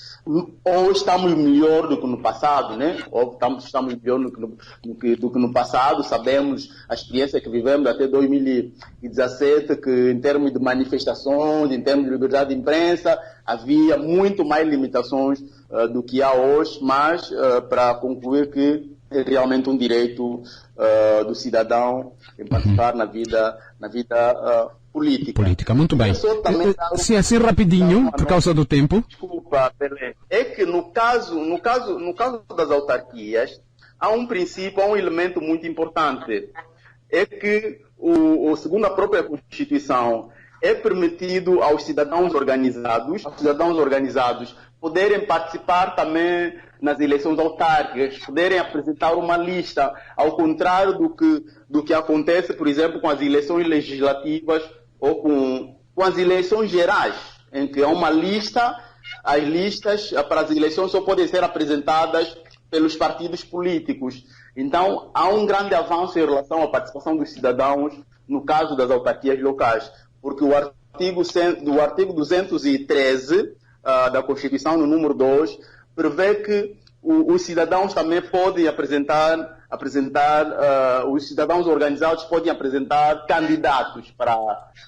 ou estamos melhor do que no passado, né? Ou estamos melhor do que no passado. Sabemos a experiência que vivemos até 2017, que em termos de manifestações, em termos de liberdade de imprensa, havia muito mais limitações do que há hoje, mas para concluir que é realmente um direito do cidadão em participar na vida Política, muito bem. Se assim rapidinho, por causa do tempo. Desculpa, Pelé. É que no caso das autarquias, há um princípio, há um elemento muito importante. É que, segundo a própria Constituição, é permitido aos cidadãos organizados poderem participar também nas eleições autárquicas, poderem apresentar uma lista, ao contrário do que acontece, por exemplo, com as eleições legislativas ou com as eleições gerais, em que há uma lista, as listas para as eleições só podem ser apresentadas pelos partidos políticos. Então, há um grande avanço em relação à participação dos cidadãos no caso das autarquias locais, porque o artigo 213 da Constituição, no número 2, prevê que os cidadãos também podem os cidadãos organizados podem apresentar candidatos para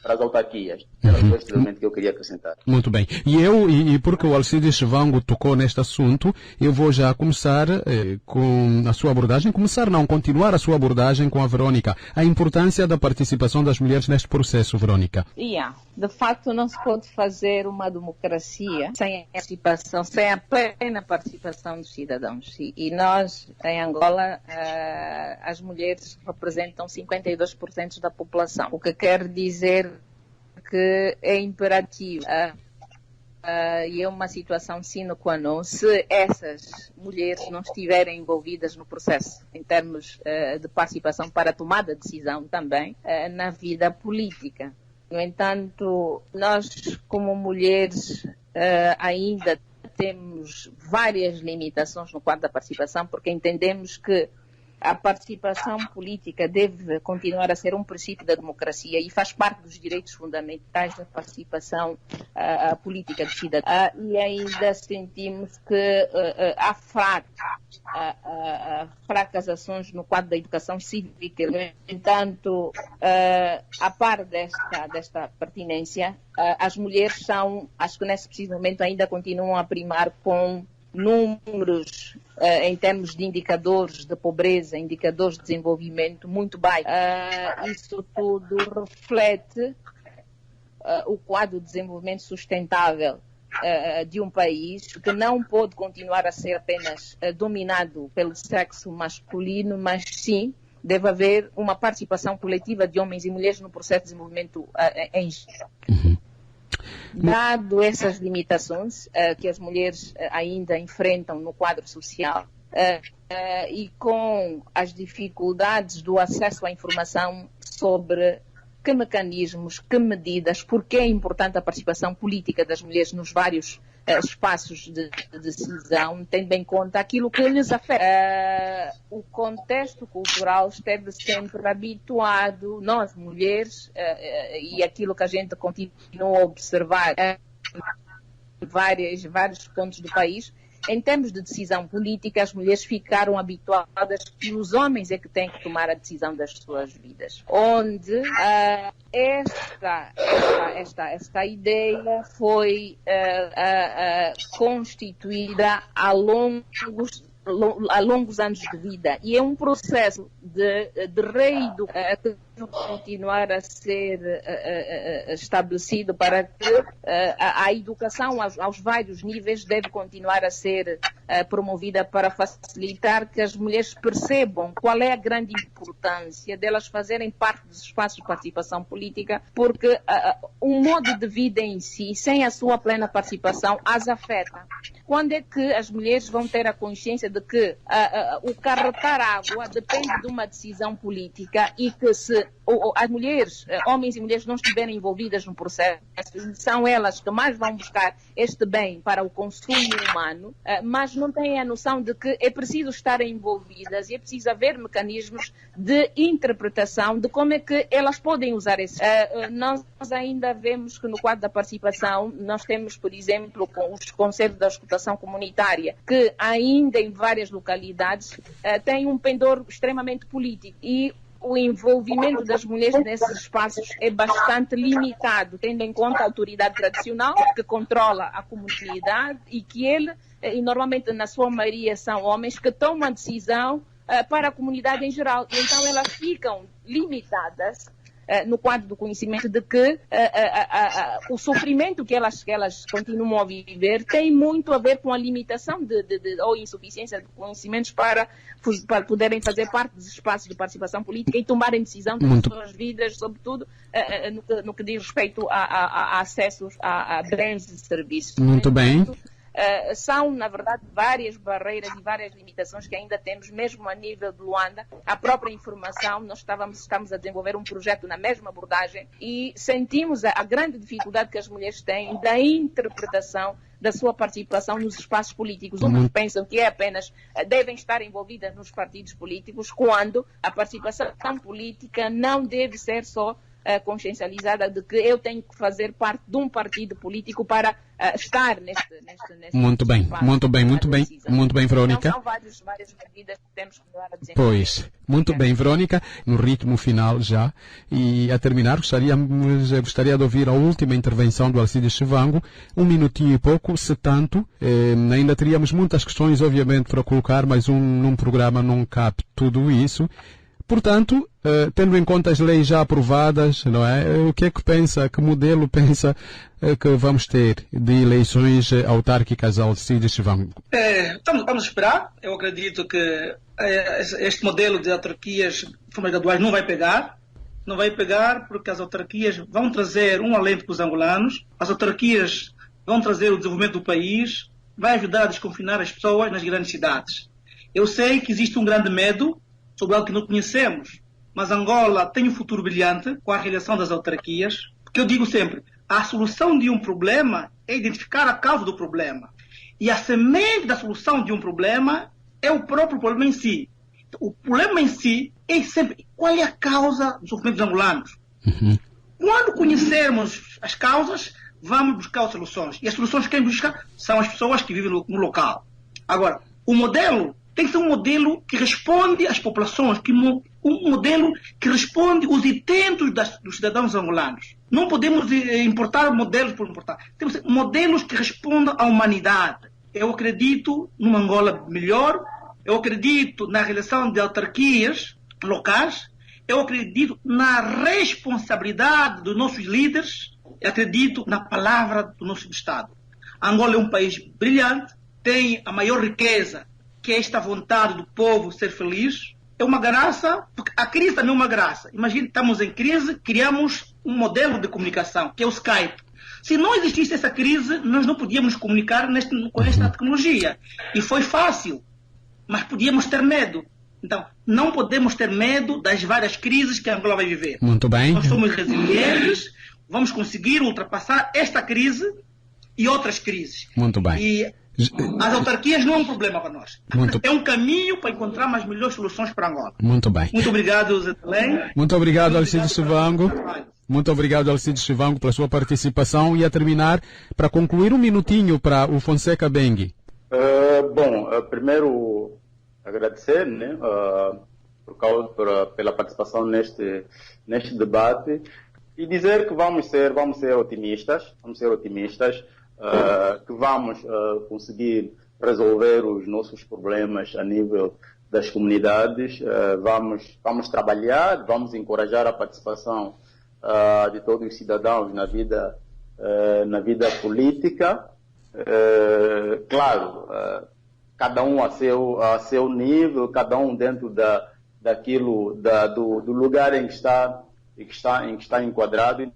as autarquias. Era este elemento que eu queria acrescentar. Muito bem. E porque o Alcides Vango tocou neste assunto, eu vou já começar com a sua abordagem. Continuar a sua abordagem com a Verônica. A importância da participação das mulheres neste processo, Verônica. De facto, não se pode fazer uma democracia sem participação, sem a plena participação dos cidadãos. E nós, em Angola, as mulheres representam 52% da população, o que quer dizer que é imperativo e é uma situação sine qua non se essas mulheres não estiverem envolvidas no processo, em termos de participação para a tomada de decisão também na vida política. No entanto, nós como mulheres ainda temos várias limitações no quadro da participação, porque entendemos que a participação política deve continuar a ser um princípio da democracia e faz parte dos direitos fundamentais da participação política de cidadão. E ainda sentimos que há fracas ações no quadro da educação cívica. No entanto, a par desta pertinência, as mulheres são as que nesse preciso momento ainda continuam a primar com números em termos de indicadores de pobreza, indicadores de desenvolvimento muito baixos. Isso tudo reflete o quadro de desenvolvimento sustentável de um país que não pode continuar a ser apenas dominado pelo sexo masculino, mas sim deve haver uma participação coletiva de homens e mulheres no processo de desenvolvimento em geral. Dado essas limitações que as mulheres ainda enfrentam no quadro social e com as dificuldades do acesso à informação sobre que mecanismos, que medidas, porque é importante a participação política das mulheres nos vários espaços de decisão, tendo em conta aquilo que lhes afeta. O contexto cultural esteve sempre habituado, nós mulheres, e aquilo que a gente continua a observar em vários pontos do país, em termos de decisão política, as mulheres ficaram habituadas que os homens é que têm que tomar a decisão das suas vidas. Onde esta ideia foi constituída a longos anos de vida. E é um processo de reeducação que deve continuar a ser estabelecido para que a educação aos vários níveis deve continuar a ser promovida para facilitar que as mulheres percebam qual é a grande importância delas fazerem parte dos espaços de participação política, porque o modo de vida em si, sem a sua plena participação, as afeta. Quando é que as mulheres vão ter a consciência de que o carregar água depende de uma decisão política e que se as mulheres, homens e mulheres, não estiverem envolvidas no processo, são elas que mais vão buscar este bem para o consumo humano, mas não têm a noção de que é preciso estarem envolvidas e é preciso haver mecanismos de interpretação de como é que elas podem usar esse. Nós ainda vemos que no quadro da participação nós temos, por exemplo, com os conselhos da escutação comunitária, que ainda em várias localidades têm um pendor extremamente político e o envolvimento das mulheres nesses espaços é bastante limitado, tendo em conta a autoridade tradicional que controla a comunidade e normalmente na sua maioria são homens que tomam a decisão para a comunidade em geral. Então elas ficam limitadas no quadro do conhecimento de que o sofrimento que elas continuam a viver tem muito a ver com a limitação ou insuficiência de conhecimentos para poderem fazer parte dos espaços de participação política e tomarem decisão das suas vidas, sobretudo no que diz respeito a acessos a bens e serviços. Muito bem. São, na verdade, várias barreiras e várias limitações que ainda temos, mesmo a nível de Luanda. A própria informação, nós estamos a desenvolver um projeto na mesma abordagem e sentimos a grande dificuldade que as mulheres têm da interpretação da sua participação nos espaços políticos. Umas pensam que devem estar envolvidas nos partidos políticos, quando a participação política não deve ser só consciencializada de que eu tenho que fazer parte de um partido político para estar neste muito bem, espaço, muito bem, Verônica. Então, são várias medidas que temos que dar a desenvolver. Pois, muito bem, Verônica, no ritmo final já, e a terminar gostaria de ouvir a última intervenção do Alcides Chivango, 1 minutinho e pouco, se tanto, ainda teríamos muitas questões, obviamente, para colocar, mas num programa não cabe tudo isso. Portanto, tendo em conta as leis já aprovadas, não é? O que é que pensa, que modelo pensa que vamos ter de eleições autárquicas ao Alcides Chivango? Vamos esperar. Eu acredito que este modelo de autarquias de formas graduais não vai pegar. Não vai pegar porque as autarquias vão trazer um alento para os angolanos, as autarquias vão trazer o desenvolvimento do país, vai ajudar a desconfinar as pessoas nas grandes cidades. Eu sei que existe um grande medo sobre algo que não conhecemos, mas Angola tem um futuro brilhante com a reeleição das autarquias, porque eu digo sempre, a solução de um problema é identificar a causa do problema. E a semente da solução de um problema é o próprio problema em si. O problema em si é sempre qual é a causa do sofrimento dos angolanos. Quando conhecermos as causas, vamos buscar as soluções. E as soluções que quem busca são as pessoas que vivem no local. Agora, o modelo tem que ser um modelo que responde às populações, um modelo que responde aos intentos dos cidadãos angolanos. Não podemos importar modelos por importar. Temos modelos que respondam à humanidade. Eu acredito numa Angola melhor, eu acredito na reeleição de autarquias locais, eu acredito na responsabilidade dos nossos líderes, eu acredito na palavra do nosso Estado. Angola é um país brilhante, tem a maior riqueza, que é esta vontade do povo ser feliz. É uma graça, porque a crise também é uma graça. Imagina, estamos em crise, criamos um modelo de comunicação, que é o Skype. Se não existisse essa crise, nós não podíamos comunicar com esta tecnologia. E foi fácil, mas podíamos ter medo. Então, não podemos ter medo das várias crises que a Angola vai viver. Muito bem. Nós somos resilientes, vamos conseguir ultrapassar esta crise e outras crises. Muito bem. E as autarquias não é um problema para nós. É um caminho para encontrar as melhores soluções para Angola. Muito bem. Muito obrigado, Zé Belém. Muito obrigado, Alcides Chivango. Muito obrigado, Alcides Chivango, pela sua participação. E a terminar, para concluir, 1 minutinho para o Fonseca Bengue. Primeiro, agradecer, né, pela participação neste debate e dizer que vamos ser otimistas, que vamos conseguir resolver os nossos problemas a nível das comunidades, vamos trabalhar, vamos encorajar a participação de todos os cidadãos na vida política. Claro, cada um a seu nível, cada um dentro do lugar em que está enquadrado.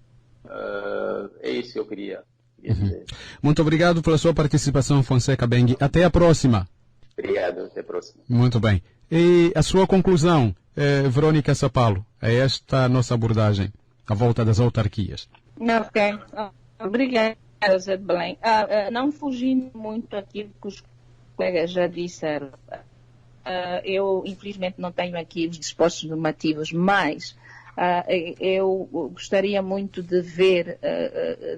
É isso que eu queria dizer. Muito obrigado pela sua participação, Fonseca Bengue. Até a próxima. Obrigado, até a próxima. Muito bem. E a sua conclusão, Verônica Sapalo, é esta a nossa abordagem, à volta das autarquias. Ok. Obrigada, Zé Belém. Não fugindo muito daquilo que os colegas já disseram, eu infelizmente não tenho aqui os dispostos normativos, mas eu gostaria muito de ver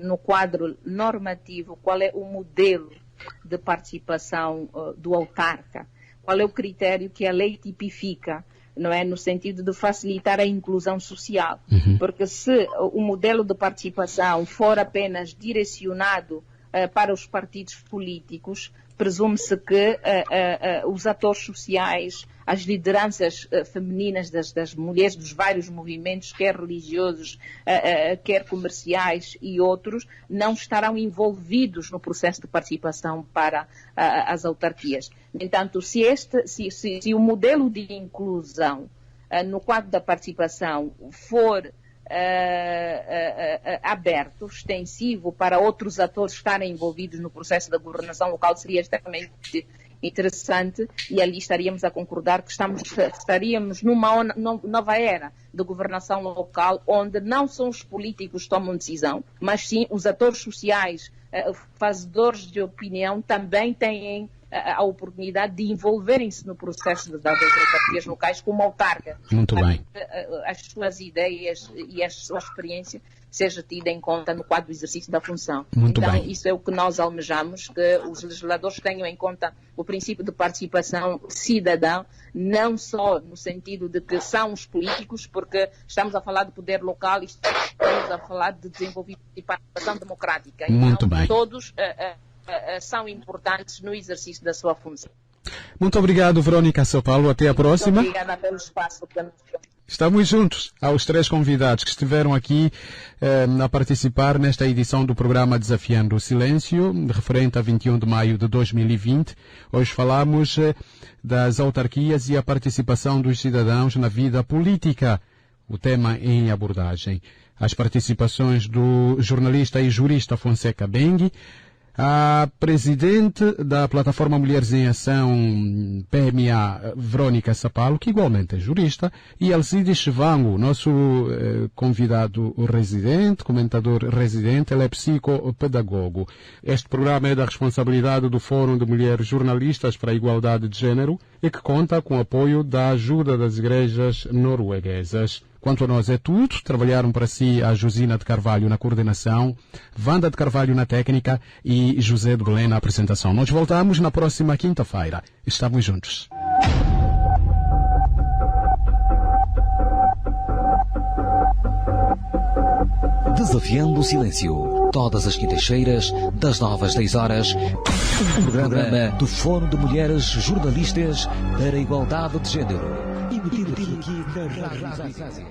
no quadro normativo qual é o modelo de participação do autarca, qual é o critério que a lei tipifica, não é, no sentido de facilitar a inclusão social. Porque se o modelo de participação for apenas direcionado para os partidos políticos, presume-se que os atores sociais, as lideranças femininas das mulheres dos vários movimentos, quer religiosos, quer comerciais e outros, não estarão envolvidos no processo de participação para as autarquias. No entanto, se o modelo de inclusão no quadro da participação for aberto, extensivo para outros atores estarem envolvidos no processo da governação local, seria extremamente interessante, e ali estaríamos a concordar que estaríamos numa nova era de governação local, onde não são os políticos que tomam decisão, mas sim os atores sociais, fazedores de opinião, também têm a oportunidade de envolverem-se no processo das autarquias locais como autarca. Muito bem. As suas ideias e a sua experiência seja tida em conta no quadro do exercício da função. Muito então, bem. Isso é o que nós almejamos, que os legisladores tenham em conta o princípio de participação cidadã, não só no sentido de que são os políticos, porque estamos a falar de poder local e estamos a falar de desenvolvimento e participação democrática. Muito bem. Todos são importantes no exercício da sua função. Muito obrigado, Verônica São Paulo. Até a próxima. Muito obrigada pelo espaço que nos deu. Estamos juntos aos 3 convidados que estiveram aqui a participar nesta edição do programa Desafiando o Silêncio, referente a 21 de maio de 2020. Hoje falamos das autarquias e a participação dos cidadãos na vida política, o tema em abordagem. As participações do jornalista e jurista Fonseca Bengue, a presidente da Plataforma Mulheres em Ação, PMA, Verônica São Paulo, que igualmente é jurista, e Alcides Chivango, nosso convidado residente, comentador residente, ele é psicopedagogo. Este programa é da responsabilidade do Fórum de Mulheres Jornalistas para a Igualdade de Gênero e que conta com o apoio da ajuda das igrejas norueguesas. Quanto a nós é tudo. Trabalharam para si a Josina de Carvalho na coordenação, Wanda de Carvalho na técnica e José de Belém na apresentação. Nós voltamos na próxima quinta-feira. Estamos juntos. Desafiando o Silêncio. Todas as quintas-feiras, das 9 às 10 horas. Um programa do Fórum de Mulheres Jornalistas para a Igualdade de Gênero. Emitido aqui na Rádio Ásia.